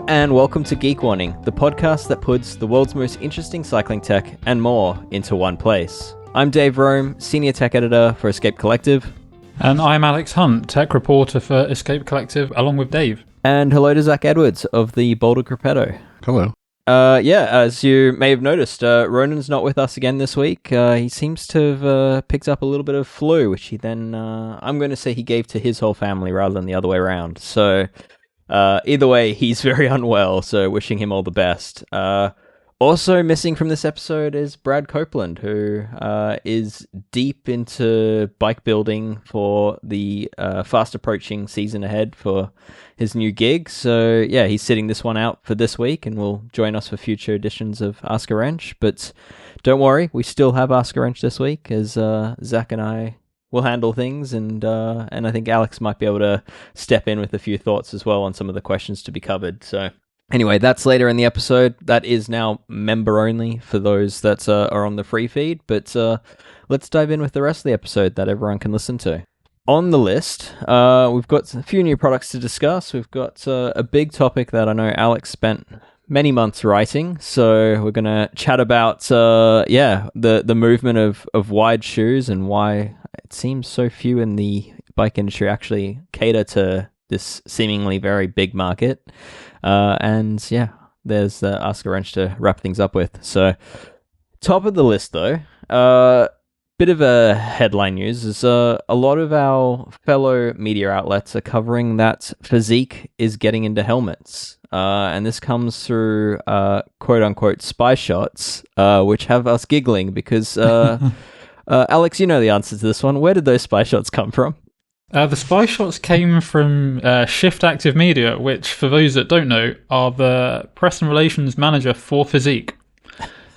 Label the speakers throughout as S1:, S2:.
S1: Hello and welcome to Geek Warning, the podcast that puts the world's most interesting cycling tech and more into one place. I'm Dave Rome, Senior Tech Editor for Escape Collective.
S2: And I'm Alex Hunt, Tech Reporter for Escape Collective, along with Dave.
S1: And hello to Zach Edwards of the Boulder Gruppetto.
S3: Hello.
S1: As you may have noticed, Ronan's not with us again this week. He seems to have picked up a little bit of flu, which he then, I'm going to say he gave to his whole family rather than the other way around. So either way, he's very unwell, so wishing him all the best. Also missing from this episode is Brad Copeland, who is deep into bike building for the fast approaching season ahead for his new gig. So yeah, he's sitting this one out for this week and will join us for future editions of Ask a Wrench. But don't worry, we still have Ask a Wrench this week, as Zach and I will handle things, and I think Alex might be able to step in with a few thoughts as well on some of the questions to be covered. So anyway, that's later in the episode. That is now member only for those that are on the free feed, but let's dive in with the rest of the episode that everyone can listen to. On the list, we've got a few new products to discuss. We've got a big topic that I know Alex spent many months writing, so we're going to chat about the movement of wide shoes and why it seems so few in the bike industry actually cater to this seemingly very big market. And yeah, there's Ask a Wrench to wrap things up with. So, top of the list though, bit of a headline news is a lot of our fellow media outlets are covering that Fizik is getting into helmets. And this comes through quote unquote spy shots, which have us giggling because Alex, you know the answer to this one. Where did those spy shots come from?
S2: The spy shots came from Shift Active Media, which, for those that don't know, are the press and relations manager for Fizik.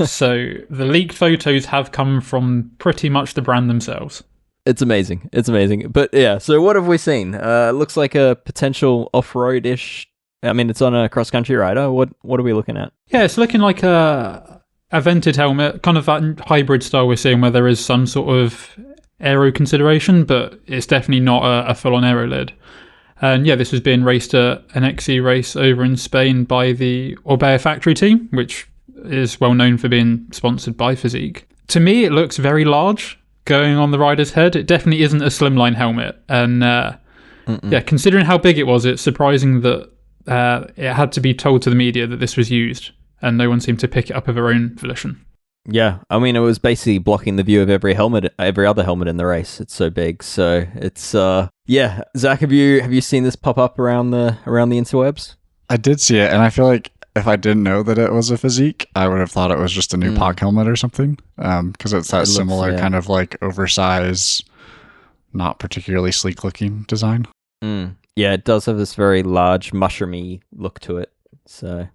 S2: So the leaked photos have come from pretty much the brand themselves.
S1: It's amazing. It's amazing. But yeah, so what have we seen? It looks like a potential off-road-ish. I mean, it's on a cross-country rider. What are we looking at?
S2: Yeah, it's looking like a vented helmet, kind of that hybrid style we're seeing where there is some sort of aero consideration, but it's definitely not a full-on aero lid. And yeah, this was being raced at an XC race over in Spain by the Orbea factory team, which is well known for being sponsored by Fizik. To me, it looks very large going on the rider's head. It definitely isn't a slimline helmet. And yeah, considering how big it was, it's surprising that it had to be told to the media that this was used, and no one seemed to pick it up of their own volition.
S1: Yeah, I mean, it was basically blocking the view of every other helmet in the race. It's so big. So it's yeah. Zach, have you seen this pop up around the interwebs?
S3: I did see it, and I feel like if I didn't know that it was a Fizik, I would have thought it was just a new POC helmet or something. Because it's that similar kind of like oversized, not particularly sleek looking design.
S1: Yeah, it does have this very large, mushroomy look to it. So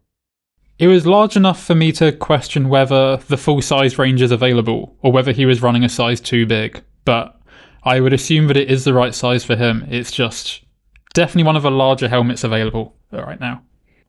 S2: it was large enough for me to question whether the full size range is available or whether he was running a size too big. But I would assume that it is the right size for him. It's just definitely one of the larger helmets available right now.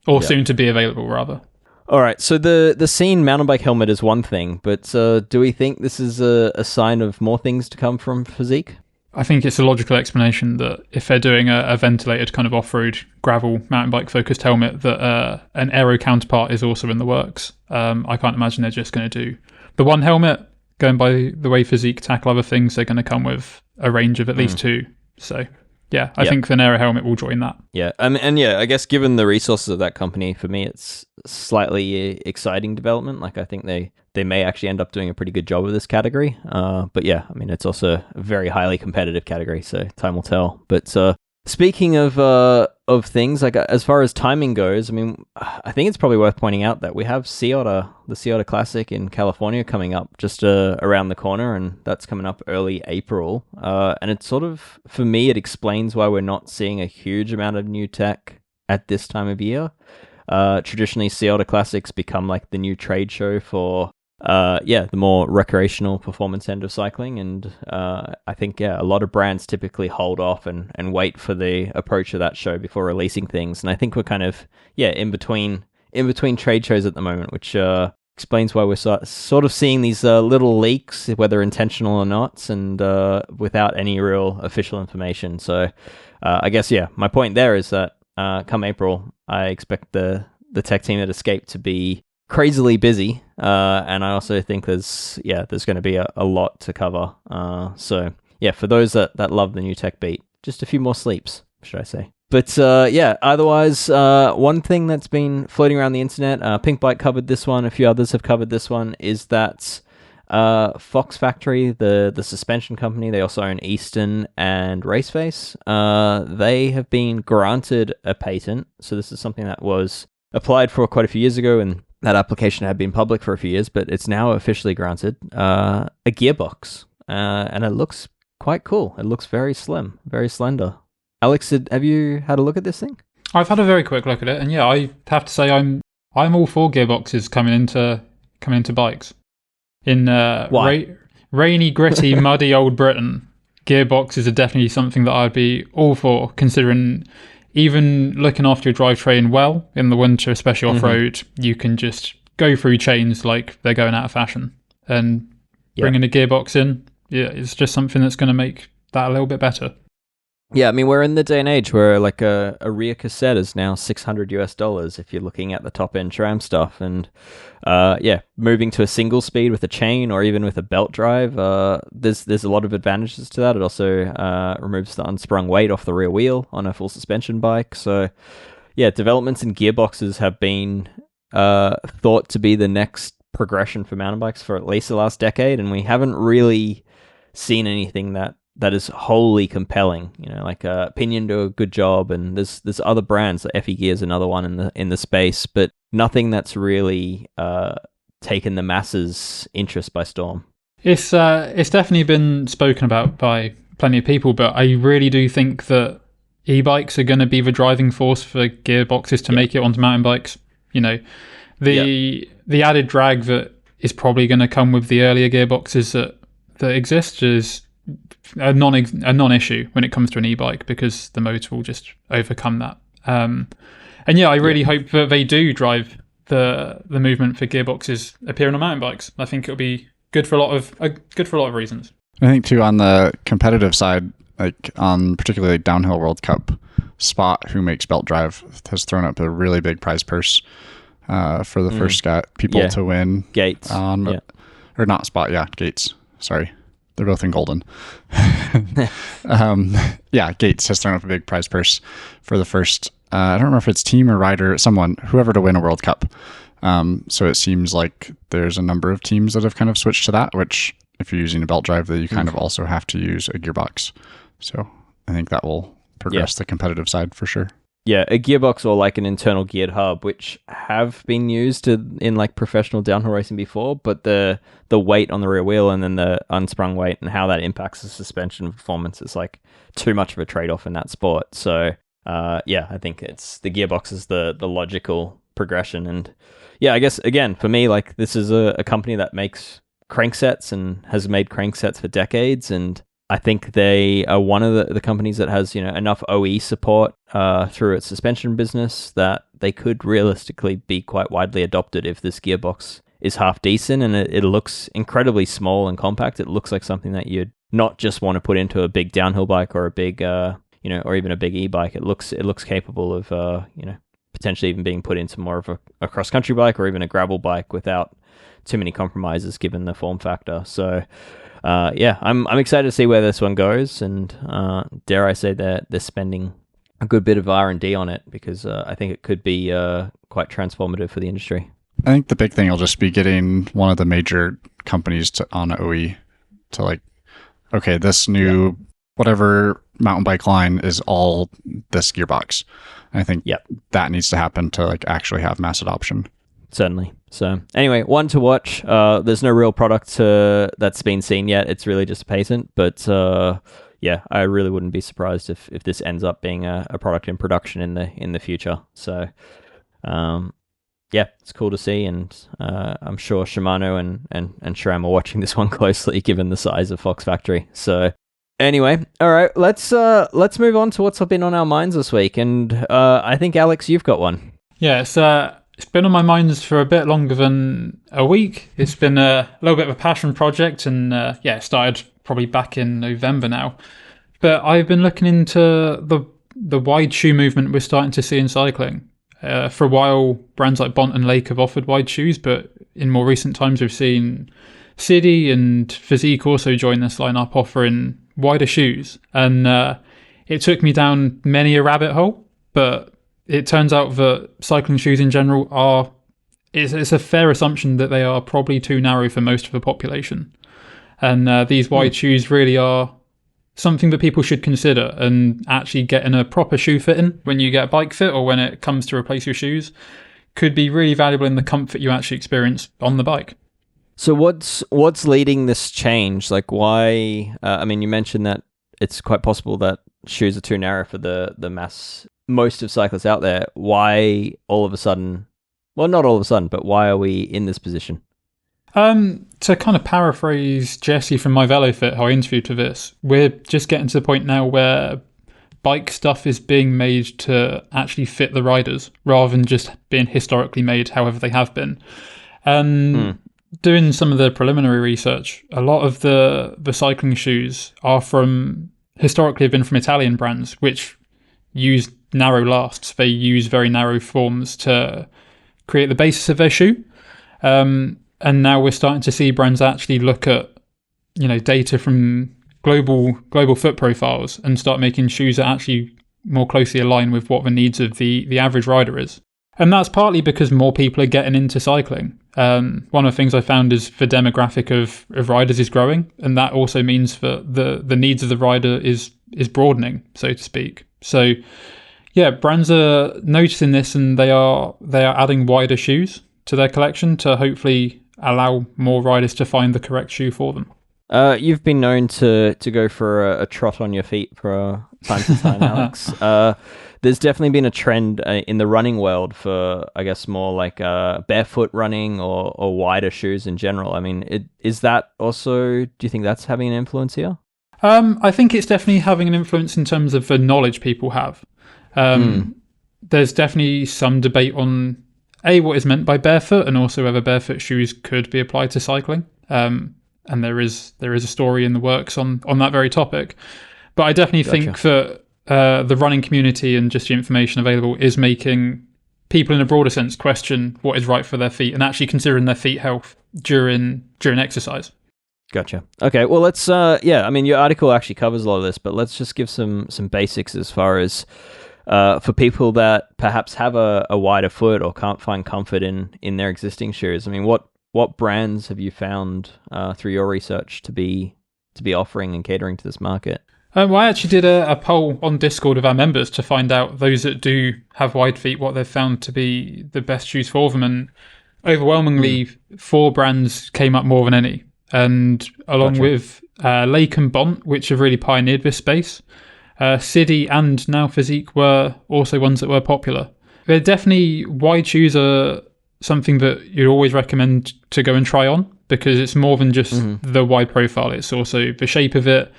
S2: Or soon to be available, rather.
S1: All right, so the Scene mountain bike helmet is one thing, but do we think this is a sign of more things to come from Fizik?
S2: I think it's a logical explanation that if they're doing a ventilated kind of off-road gravel mountain bike focused helmet, that an aero counterpart is also in the works. I can't imagine they're just going to do the one helmet. Going by the way Fizik tackle other things, they're going to come with a range of at least two. So yeah, I think the aero helmet will join that.
S1: Yeah, and yeah, I guess given the resources of that company, for me, it's slightly exciting development. Like I think they may actually end up doing a pretty good job of this category. But yeah, I mean, it's also a very highly competitive category, so time will tell. But speaking of things, like as far as timing goes, I mean, I think it's probably worth pointing out that we have the Sea Otter Classic in California coming up just around the corner, and that's coming up early April. And it's sort of, for me, it explains why we're not seeing a huge amount of new tech at this time of year. Traditionally, Sea Otter Classics become like the new trade show for the more recreational performance end of cycling, and I think a lot of brands typically hold off and wait for the approach of that show before releasing things, and I think we're kind of in between trade shows at the moment, which explains why we're sort of seeing these little leaks, whether intentional or not, and without any real official information. So I guess my point there is that come April, I expect the the tech team at Escape to be crazily busy, and I also think there's going to be a lot to cover. So yeah, for those that love the new tech beat, just a few more sleeps, should I say. But otherwise, one thing that's been floating around the internet, Pink Bike covered this one, a few others have covered this one, is that Fox Factory, the suspension company, they also own Easton and Raceface. They have been granted a patent. So this is something that was applied for quite a few years ago, and that application had been public for a few years, but it's now officially granted a gearbox. And it looks quite cool. It looks very slim, very slender. Alex, have you had a look at this thing?
S2: I've had a very quick look at it, and yeah, I have to say I'm all for gearboxes coming into bikes. In rainy, gritty, muddy old Britain, gearboxes are definitely something that I'd be all for, considering even looking after your drivetrain well in the winter, especially off-road, you can just go through chains like they're going out of fashion. And bringing a gearbox in, it's just something that's going to make that a little bit better.
S1: Yeah, I mean, we're in the day and age where like a rear cassette is now $600 if you're looking at the top end tram stuff, and moving to a single speed with a chain or even with a belt drive, there's a lot of advantages to that. It also removes the unsprung weight off the rear wheel on a full suspension bike. So yeah, developments in gearboxes have been thought to be the next progression for mountain bikes for at least the last decade, and we haven't really seen anything that is wholly compelling. Like Pinion do a good job, and there's other brands. Like FE Gear is another one in the space, but nothing that's really taken the masses' interest by storm.
S2: It's definitely been spoken about by plenty of people, but I really do think that e-bikes are going to be the driving force for gearboxes to make it onto mountain bikes. The added drag that is probably going to come with the earlier gearboxes that exist is a non-issue when it comes to an e-bike, because the motor will just overcome that. I really hope that they do drive the movement for gearboxes appearing on mountain bikes. I think it'll be good for a lot of reasons.
S3: I think too, on the competitive side, like on particularly Downhill World Cup, Spot, who makes belt drive, has thrown up a really big prize purse for the first people to win.
S1: Gates
S3: or not Spot, Gates. Sorry. They're both in golden. Gates has thrown up a big prize purse for the first, I don't remember if it's team or rider, whoever to win a World Cup. So it seems like there's a number of teams that have kind of switched to that, which if you're using a belt drive, that you kind of also have to use a gearbox. So I think that will progress the competitive side for sure.
S1: Yeah, a gearbox or like an internal geared hub, which have been used in like professional downhill racing before, but the weight on the rear wheel and then the unsprung weight and how that impacts the suspension performance is like too much of a trade-off in that sport. So I think it's the gearbox is the logical progression. And I guess again for me, like this is a company that makes cranksets and has made cranksets for decades, and I think they are one of the companies that has enough OE support through its suspension business that they could realistically be quite widely adopted if this gearbox is half decent, and it looks incredibly small and compact. It looks like something that you'd not just want to put into a big downhill bike or a big or even a big e-bike. It looks capable of potentially even being put into more of a cross country bike or even a gravel bike without too many compromises given the form factor. So. I'm excited to see where this one goes, and dare I say that they're spending a good bit of R&D on it, because I think it could be quite transformative for the industry.
S3: I think the big thing will just be getting one of the major companies on OE to like, okay, this new whatever mountain bike line is all this gearbox. And I think that needs to happen to like actually have mass adoption.
S1: Certainly. So anyway, one to watch. There's no real product that's been seen yet. It's really just a patent. But I really wouldn't be surprised if this ends up being a product in production in the future. So it's cool to see, and I'm sure Shimano and SRAM are watching this one closely, given the size of Fox Factory. So anyway, all right, let's move on to what's been on our minds this week. And I think Alex, you've got one.
S2: Yeah, it's been on my mind for a bit longer than a week. It's been a little bit of a passion project, and it started probably back in November now. But I've been looking into the wide shoe movement we're starting to see in cycling. For a while, brands like Bont and Lake have offered wide shoes, but in more recent times, we've seen City and Fizik also join this lineup, offering wider shoes. And it took me down many a rabbit hole, but it turns out that cycling shoes in general it's a fair assumption that they are probably too narrow for most of the population. And these wide shoes really are something that people should consider, and actually getting a proper shoe fitting when you get a bike fit or when it comes to replace your shoes could be really valuable in the comfort you actually experience on the bike.
S1: So what's leading this change? Like, why? I mean, you mentioned that it's quite possible that shoes are too narrow for the most of cyclists out there. Why all of a sudden? Well, not all of a sudden, but why are we in this position?
S2: To kind of paraphrase Jesse from My VeloFit, how I interviewed for this, we're just getting to the point now where bike stuff is being made to actually fit the riders rather than just being historically made however they have been. And doing some of the preliminary research, a lot of the cycling shoes historically have been from Italian brands, which use narrow lasts. They use very narrow forms to create the basis of their shoe. And now we're starting to see brands actually look at, data from global foot profiles and start making shoes that actually more closely align with what the needs of the average rider is. And that's partly because more people are getting into cycling. One of the things I found is the demographic of riders is growing, and that also means that the needs of the rider is broadening, so to speak. So yeah, brands are noticing this, and they are adding wider shoes to their collection to hopefully allow more riders to find the correct shoe for them.
S1: You've been known to go for a trot on your feet for time to time, Alex. There's definitely been a trend in the running world for, I guess, more like barefoot running or wider shoes in general. I mean, is that also, do you think that's having an influence here?
S2: I think it's definitely having an influence in terms of the knowledge people have. There's definitely some debate on what is meant by barefoot, and also whether barefoot shoes could be applied to cycling. And there is a story in the works on that very topic. But I definitely think that the running community and just the information available is making people in a broader sense question what is right for their feet and actually considering their feet health during exercise.
S1: Gotcha. Okay, well, let's, I mean, your article actually covers a lot of this, but let's just give some basics as far as for people that perhaps have a wider foot or can't find comfort in their existing shoes. I mean, what brands have you found through your research to be offering and catering to this market?
S2: Well, I actually did a poll on Discord of our members to find out those that do have wide feet, what they've found to be the best shoes for them. And overwhelmingly, 4 brands came up more than any. And along with Lake and Bont, which have really pioneered this space, City and now Fizik were also ones that were popular. They're definitely, wide shoes are something that you'd always recommend to go and try on, because it's more than just the wide profile. It's also the shape of it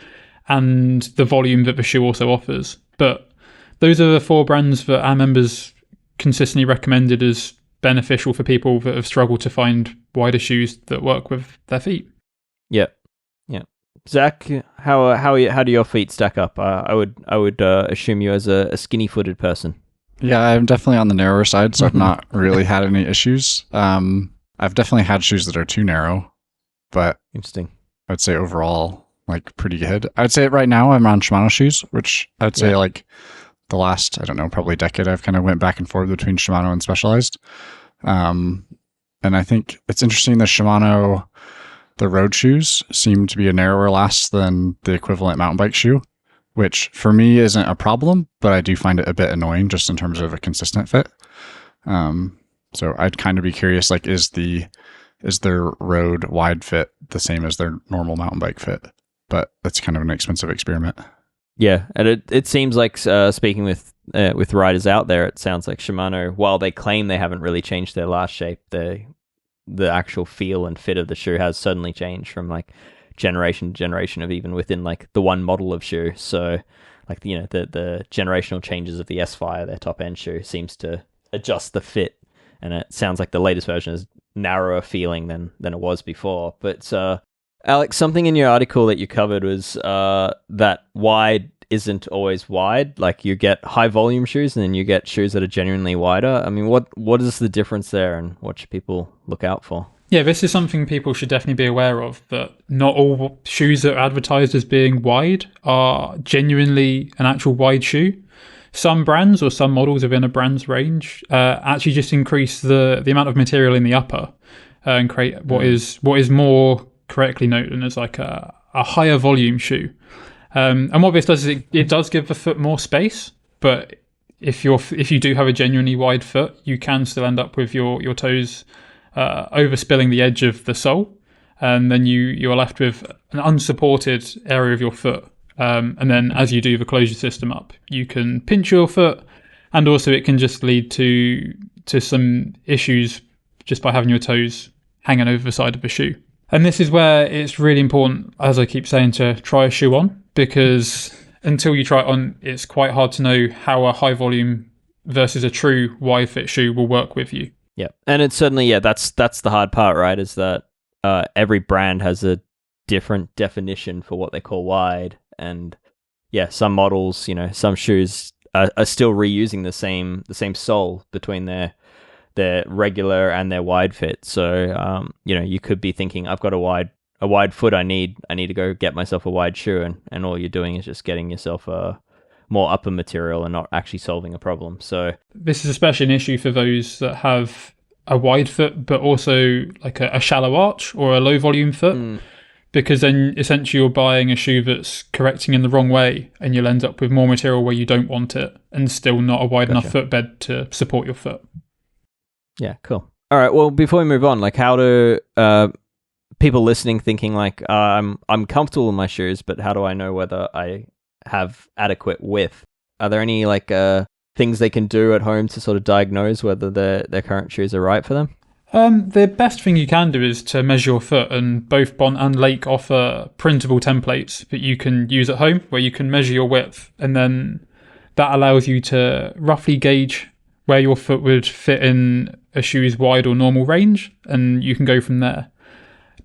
S2: and the volume that the shoe also offers. But those are the 4 brands that our members consistently recommended as beneficial for people that have struggled to find wider shoes that work with their feet.
S1: Yeah. Zach, how do your feet stack up? I would assume you as a skinny-footed person.
S3: Yeah, I'm definitely on the narrower side, so I've not really had any issues. I've definitely had shoes that are too narrow, but
S1: interesting.
S3: I'd say overall, like, pretty good. I'd say right now I'm on Shimano shoes, which I'd say like the last, I don't know, probably decade, I've kind of went back and forth between Shimano and Specialized. And I think it's interesting that Shimano, the road shoes seem to be a narrower last than the equivalent mountain bike shoe, which for me isn't a problem, but I do find it a bit annoying just in terms of a consistent fit. So I'd kind of be curious, like, is their road wide fit the same as their normal mountain bike fit? But that's kind of an expensive experiment.
S1: Yeah, and it seems like speaking with riders out there, it sounds like Shimano, while they claim they haven't really changed their last shape, the actual feel and fit of the shoe has suddenly changed from like generation to generation of even within like the one model of shoe. So like the generational changes of the S-Fire, their top end shoe, seems to adjust the fit, and it sounds like the latest version is narrower feeling than it was before. But Alex, something in your article that you covered was that wide isn't always wide. Like you get high volume shoes and then you get shoes that are genuinely wider. I mean, what is the difference there, and what should people look out for?
S2: Yeah, this is something people should definitely be aware of, that not all shoes that are advertised as being wide are genuinely an actual wide shoe. Some brands or some models within a brand's range actually just increase the amount of material in the upper and create what is more correctly known as like a higher volume shoe. And what this does is it does give the foot more space, but if you do have a genuinely wide foot, you can still end up with your toes overspilling the edge of the sole, and then you are left with an unsupported area of your foot. And then as you do the closure system up, you can pinch your foot, and also it can just lead to some issues just by having your toes hanging over the side of the shoe. And this is where it's really important, as I keep saying, to try a shoe on, because until you try it on, it's quite hard to know how a high volume versus a true wide fit shoe will work with you.
S1: Yeah, and it's certainly, that's the hard part, right? Is that every brand has a different definition for what they call wide. And yeah, some models, some shoes are still reusing the same sole between their regular and their wide fit. So you could be thinking, I've got a wide foot, I need to go get myself a wide shoe, and all you're doing is just getting yourself a more upper material and not actually solving a problem. So
S2: this is especially an issue for those that have a wide foot but also like a shallow arch or a low volume foot. Because then essentially you're buying a shoe that's correcting in the wrong way, and you'll end up with more material where you don't want it, and still not a wide enough footbed to support your foot.
S1: Yeah, cool. All right, well, before we move on, like, how do people listening thinking like, I'm comfortable in my shoes, but how do I know whether I have adequate width? Are there any like things they can do at home to sort of diagnose whether their current shoes are right for them?
S2: The best thing you can do is to measure your foot, and both Bont and Lake offer printable templates that you can use at home where you can measure your width, and then that allows you to roughly gauge where your foot would fit in a shoe's wide or normal range, and you can go from there.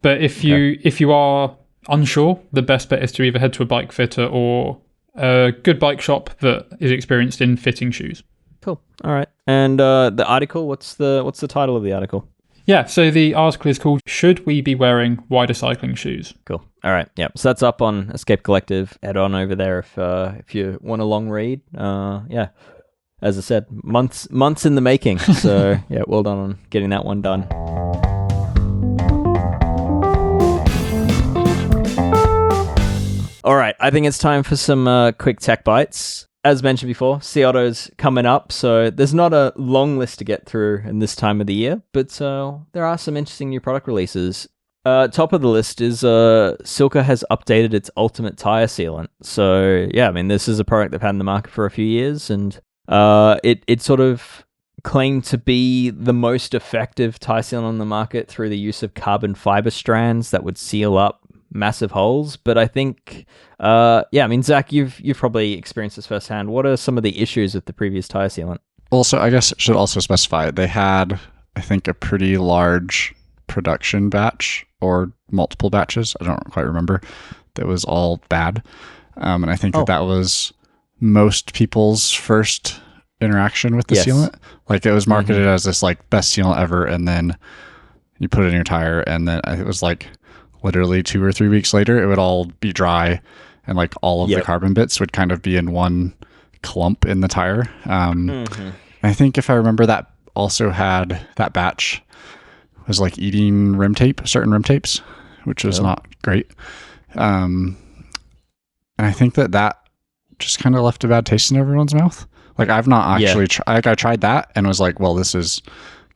S2: But if you are unsure, the best bet is to either head to a bike fitter or a good bike shop that is experienced in fitting shoes.
S1: Cool. All right. And the article, what's the title of the article?
S2: Yeah, so the article is called "Should We Be Wearing Wider Cycling Shoes?"
S1: Cool. All right. Yeah. So that's up on Escape Collective. Head on over there if you want a long read. Yeah. As I said, months in the making. So yeah, well done on getting that one done. All right. I think it's time for some quick tech bites. As mentioned before, Sea Otto's coming up, so there's not a long list to get through in this time of the year, but there are some interesting new product releases. Top of the list is Silca has updated its ultimate tire sealant. So yeah, I mean, this is a product they've had in the market for a few years, and it sort of claimed to be the most effective tire sealant on the market through the use of carbon fiber strands that would seal up massive holes. But I think I mean, Zach, you've probably experienced this firsthand. What are some of the issues with the previous tire sealant?
S3: Also, I guess it should also specify they had, I think, a pretty large production batch or multiple batches, I don't quite remember, that was all bad, and I think that was most people's first interaction with the sealant. Like, it was marketed as this like best sealant ever, and then you put it in your tire, and then it was like literally 2 or 3 weeks later, it would all be dry, and like all of the carbon bits would kind of be in one clump in the tire. I think if I remember, that also had that batch was like eating certain rim tapes, which was not great. And I think that just kind of left a bad taste in everyone's mouth. Like, I've not actually I tried that and was like, well, this is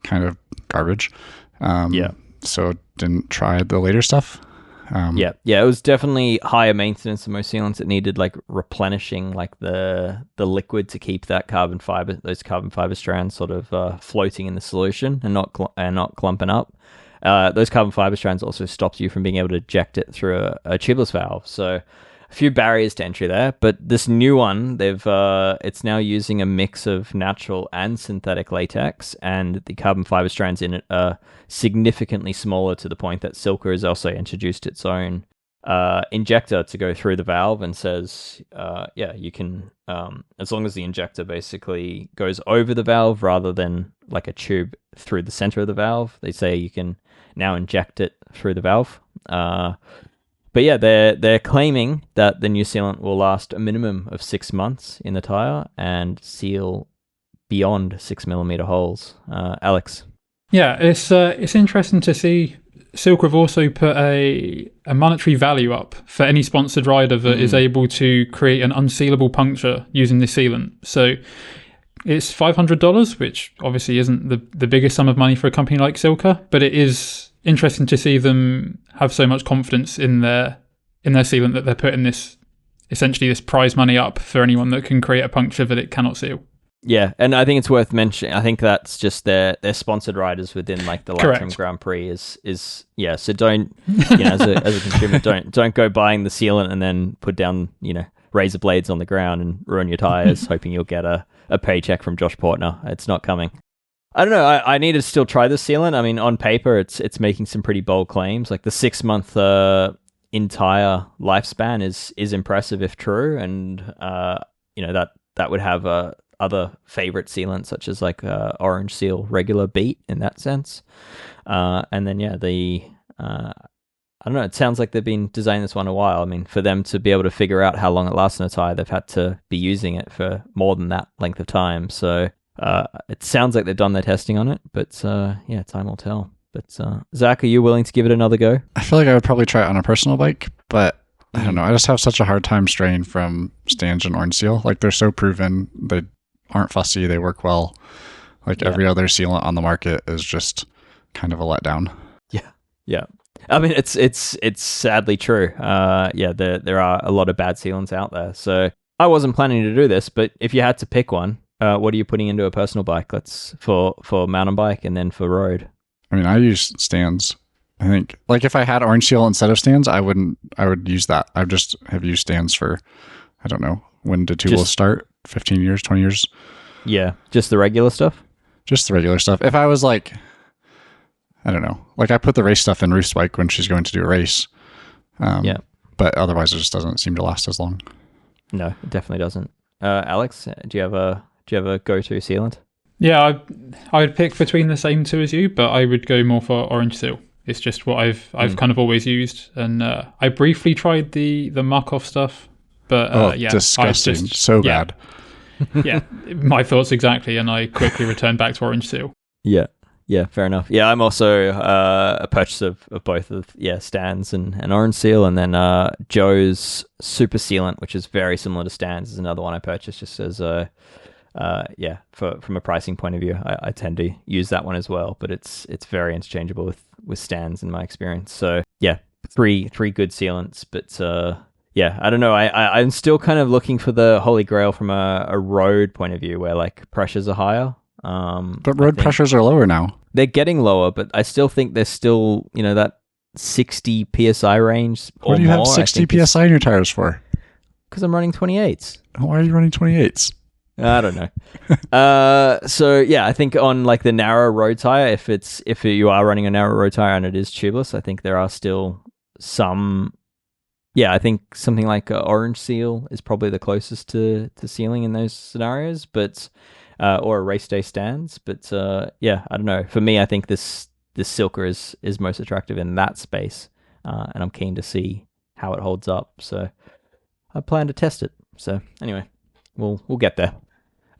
S3: kind of garbage. So didn't try the later stuff.
S1: It was definitely higher maintenance than most sealants. It needed like replenishing like the liquid to keep those carbon fiber strands sort of floating in the solution and not clumping up. Those carbon fiber strands also stops you from being able to eject it through a tubeless valve. So a few barriers to entry there, but this new one, it's now using a mix of natural and synthetic latex, and the carbon fiber strands in it are significantly smaller, to the point that Silca has also introduced its own injector to go through the valve and says, you can, as long as the injector basically goes over the valve rather than like a tube through the center of the valve, they say you can now inject it through the valve. But yeah, they're claiming that the new sealant will last a minimum of 6 months in the tire and seal beyond 6mm holes. Alex?
S2: Yeah, it's interesting to see. Silca have also put a monetary value up for any sponsored rider that is able to create an unsealable puncture using the sealant. So it's $500, which obviously isn't the biggest sum of money for a company like Silca, but it is interesting to see them have so much confidence in their sealant that they're putting this prize money up for anyone that can create a puncture that it cannot seal.
S1: Yeah, and I think it's worth mentioning. I think that's just their sponsored riders within like the Latrim Grand Prix is yeah. So don't as a consumer don't go buying the sealant and then put down razor blades on the ground and ruin your tires hoping you'll get a paycheck from Josh Portner. It's not coming. I don't know. I need to still try the sealant. I mean, on paper, it's making some pretty bold claims. Like the 6-month entire lifespan is impressive if true, and that would have other favorite sealants such as like Orange Seal regular beat in that sense. And then I don't know. It sounds like they've been designing this one a while. I mean, for them to be able to figure out how long it lasts in a tire, they've had to be using it for more than that length of time. So it sounds like they've done their testing on it, but time will tell. But Zach, are you willing to give it another go?
S3: I feel like I would probably try it on a personal bike, but I don't know. I just have such a hard time straying from Stange and Orange Seal. Like they're so proven. They aren't fussy. They work well. Like every other sealant on the market is just kind of a letdown.
S1: Yeah. I mean, it's sadly true. There are a lot of bad sealants out there. So I wasn't planning to do this, but if you had to pick one, what are you putting into a personal bike? That's for mountain bike and then for road.
S3: I mean, I use stands. I think like if I had Orange Seal instead of stands, I would use that. I just have used stands for, I don't know, when did tubeless start? 15 years, 20 years?
S1: Yeah. Just the regular stuff?
S3: Just the regular stuff. If I was like, I don't know, like I put the race stuff in Roost's bike when she's going to do a race. But otherwise it just doesn't seem to last as long.
S1: No, it definitely doesn't. Alex, do you have a go-to sealant?
S2: Yeah, I would pick between the same two as you, but I would go more for Orange Seal. It's just what I've kind of always used, and I briefly tried the Markov stuff, but
S3: disgusting, so bad.
S2: Yeah, my thoughts exactly, and I quickly returned back to Orange Seal.
S1: Yeah, fair enough. Yeah, I'm also a purchaser of both of Stans and Orange Seal, and then Joe's Super Sealant, which is very similar to Stans, is another one I purchased just as from a pricing point of view. I tend to use that one as well, but it's very interchangeable with Stans in my experience. So yeah, three good sealants, but I don't know. I'm still kind of looking for the holy grail from a road point of view where like pressures are higher.
S3: But road pressures are lower now.
S1: They're getting lower, but I still think they're still, that 60 PSI range or more.
S3: What do you have 60 PSI in your tires for?
S1: Because I'm running 28s.
S3: Why are you running 28s?
S1: I don't know. So yeah, I think on like the narrow road tire, if you are running a narrow road tire and it is tubeless, I think there are still some. Yeah, I think something like Orange Seal is probably the closest to sealing in those scenarios, but or a race day stands. But I don't know. For me, I think this Silca is most attractive in that space, and I'm keen to see how it holds up. So I plan to test it. So anyway, we'll get there.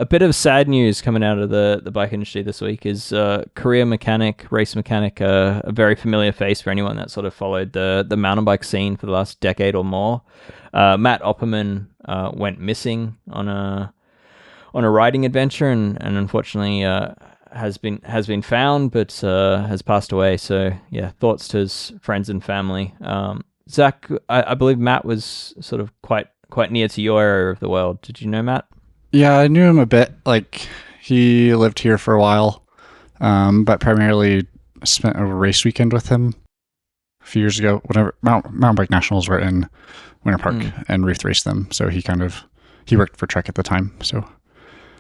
S1: A bit of sad news coming out of the bike industry this week is career mechanic, race mechanic, a very familiar face for anyone that sort of followed the mountain bike scene for the last decade or more. Matt Opperman went missing on a riding adventure and unfortunately has been found but has passed away. So yeah, thoughts to his friends and family. Zach, I believe Matt was sort of quite near to your area of the world. Did you know Matt?
S3: Yeah, I knew him a bit. Like, he lived here for a while, but primarily spent a race weekend with him a few years ago. Whenever mountain bike nationals were in Winter Park, and Ruth raced them. So he worked for Trek at the time. So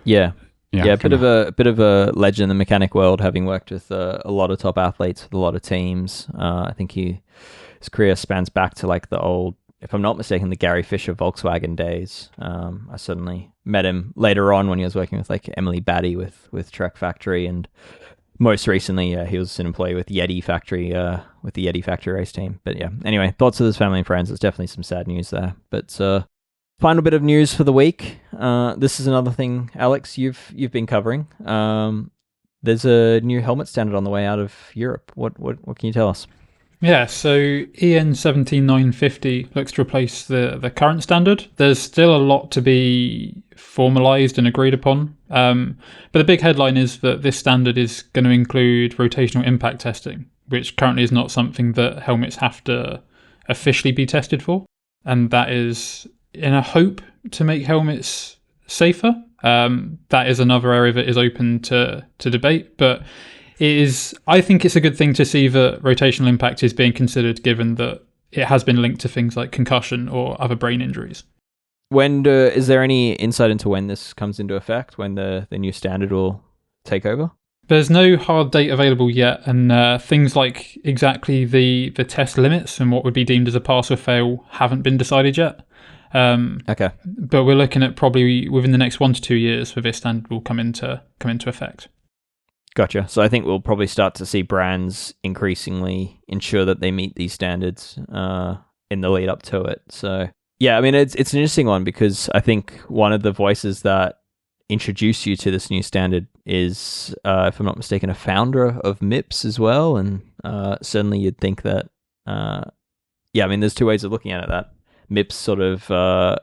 S1: yeah, a bit of a legend in the mechanic world, having worked with a lot of top athletes, with a lot of teams. I think he his career spans back to like the old, if I'm not mistaken, the Gary Fisher Volkswagen days. I certainly met him later on when he was working with like Emily Batty with Trek Factory, and most recently, he was an employee with Yeti Factory, with the Yeti Factory race team. But yeah, anyway, thoughts of his family and friends. There's definitely some sad news there. But final bit of news for the week. This is another thing, Alex, you've been covering. There's a new helmet standard on the way out of Europe. What can you tell us?
S2: Yeah, so EN 17950 looks to replace the current standard. There's still a lot to be formalised and agreed upon. But the big headline is that this standard is going to include rotational impact testing, which currently is not something that helmets have to officially be tested for. And that is in a hope to make helmets safer. That is another area that is open to debate, but I think it's a good thing to see that rotational impact is being considered, given that it has been linked to things like concussion or other brain injuries.
S1: Is there any insight into when this comes into effect, when the new standard will take over?
S2: There's no hard date available yet, and things like exactly the test limits and what would be deemed as a pass or fail haven't been decided yet.
S1: Okay.
S2: But we're looking at probably within the next 1 to 2 years where this standard will come into effect.
S1: Gotcha. So I think we'll probably start to see brands increasingly ensure that they meet these standards in the lead up to it. So yeah, I mean, it's an interesting one, because I think one of the voices that introduced you to this new standard is, if I'm not mistaken, a founder of MIPS as well. And certainly you'd think that, I mean, there's two ways of looking at it. That MIPS sort of are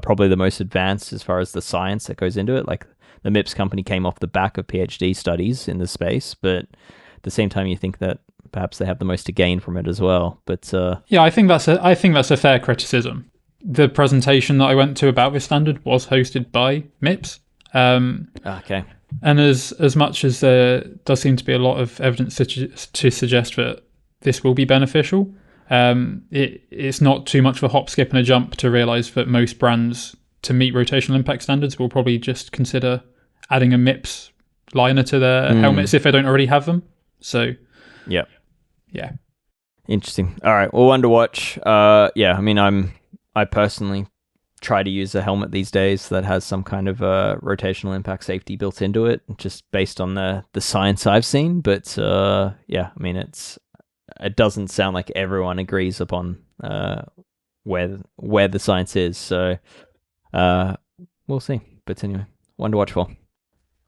S1: probably the most advanced as far as the science that goes into it. Like, the MIPS company came off the back of PhD studies in the space, but at the same time, you think that perhaps they have the most to gain from it as well. But
S2: yeah, I think that's a fair criticism. The presentation that I went to about this standard was hosted by MIPS.
S1: Okay.
S2: And as much as there does seem to be a lot of evidence to suggest that this will be beneficial, it's not too much of a hop, skip, and a jump to realise that most brands, to meet rotational impact standards, will probably just consider adding a MIPS liner to their helmets if they don't already have them. So,
S1: yeah.
S2: Interesting.
S1: All right, well, one to watch. I mean, I personally try to use a helmet these days that has some kind of rotational impact safety built into it, just based on the science I've seen. But I mean, it doesn't sound like everyone agrees upon where the science is. So we'll see. But anyway, one to watch for.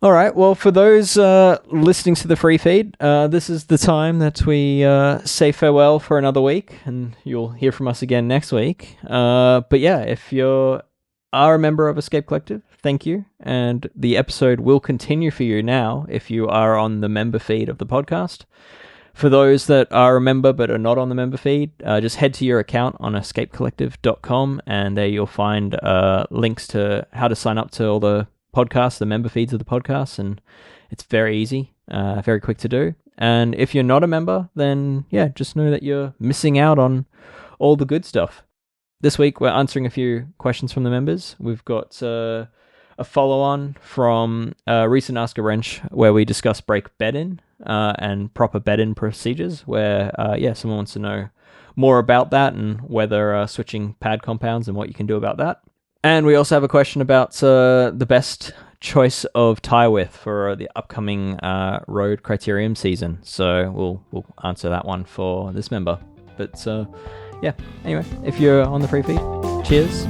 S1: All right. Well, for those listening to the free feed, this is the time that we say farewell for another week, and you'll hear from us again next week. But yeah, if you are a member of Escape Collective, thank you. And the episode will continue for you now if you are on the member feed of the podcast. For those that are a member but are not on the member feed, just head to your account on escapecollective.com, and there you'll find links to how to sign up to all the podcasts, the member feeds of the podcasts, and it's very easy, very quick to do. And if you're not a member, then yeah, just know that you're missing out on all the good stuff. This week we're answering a few questions from the members. We've got a follow-on from recent Ask a Wrench, where we discuss brake bed-in and proper bed-in procedures, where someone wants to know more about that and whether switching pad compounds and what you can do about that. And we also have a question about the best choice of tire width for the upcoming road criterium season. So we'll answer that one for this member. But anyway, if you're on the free feed, cheers.